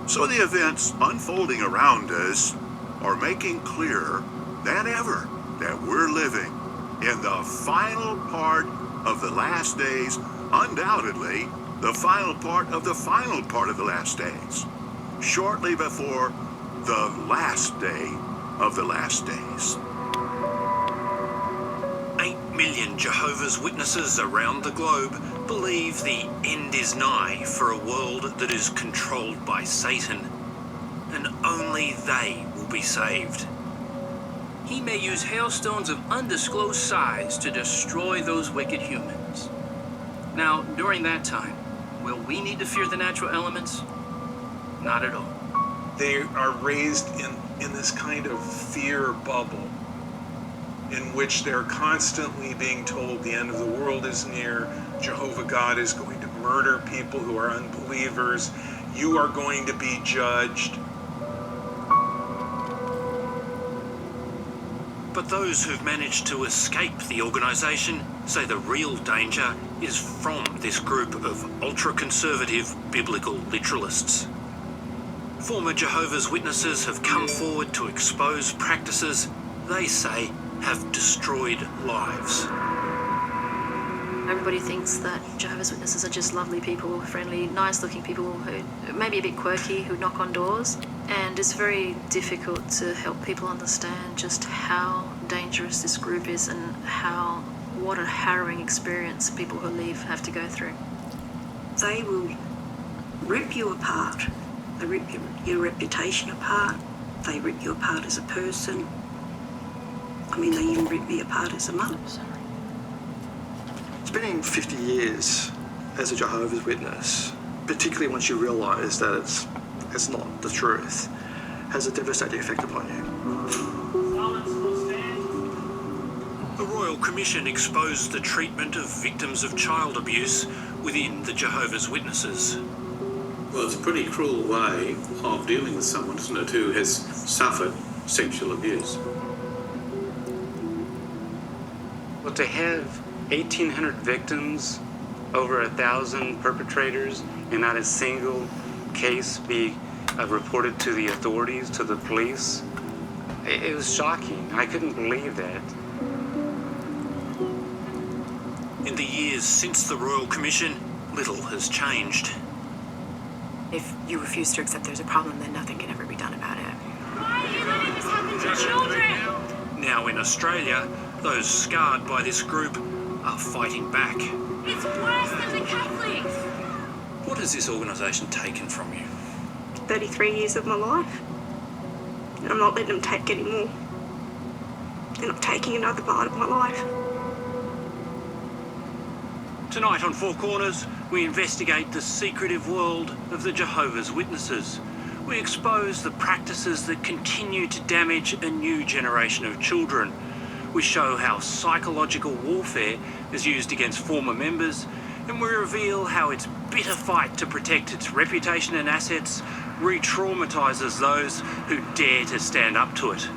So the events unfolding around us are making clearer than ever that we're living in the final part of the last days, undoubtedly the final part of the final part of the last days, shortly before the last day of the last days. 8 million Jehovah's Witnesses around the globe believe the end is nigh for a world that is controlled by Satan, and only they will be saved. He may use hailstones of undisclosed size to destroy those wicked humans. Now, during that time, will we need to fear the natural elements? Not at all. They are raised in this kind of fear bubble in which they're constantly being told the end of the world is near, Jehovah God is going to murder people who are unbelievers, you are going to be judged. But those who've managed to escape the organisation say the real danger is from this group of ultra-conservative biblical literalists. Former Jehovah's Witnesses have come forward to expose practices they say have destroyed lives. Everybody thinks that Jehovah's Witnesses are just lovely people, friendly, nice-looking people who may be a bit quirky, who knock on doors. And it's very difficult to help people understand just how dangerous this group is and what a harrowing experience people who leave have to go through. They will rip you apart. They rip your reputation apart. They rip you apart as a person. I mean, they even ripped me apart as a mum. Spending 50 years as a Jehovah's Witness, particularly once you realise that it's not the truth, has a devastating effect upon you. The Royal Commission exposed the treatment of victims of child abuse within the Jehovah's Witnesses. Well, it's a pretty cruel way of dealing with someone, isn't it, who has suffered sexual abuse. Well, to have 1,800 victims, over 1,000 perpetrators, and not a single case be reported to the authorities, to the police, it was shocking. I couldn't believe that. In the years since the Royal Commission, little has changed. If you refuse to accept there's a problem, then nothing can ever be done about it. Why are you letting this happen to children? Now in Australia, those scarred by this group are fighting back. It's worse than the Catholics. What has this organisation taken from you? 33 years of my life. And I'm not letting them take any more. They're not taking another part of my life. Tonight on Four Corners, we investigate the secretive world of the Jehovah's Witnesses. We expose the practices that continue to damage a new generation of children. We show how psychological warfare is used against former members, and we reveal how its bitter fight to protect its reputation and assets re-traumatises those who dare to stand up to it.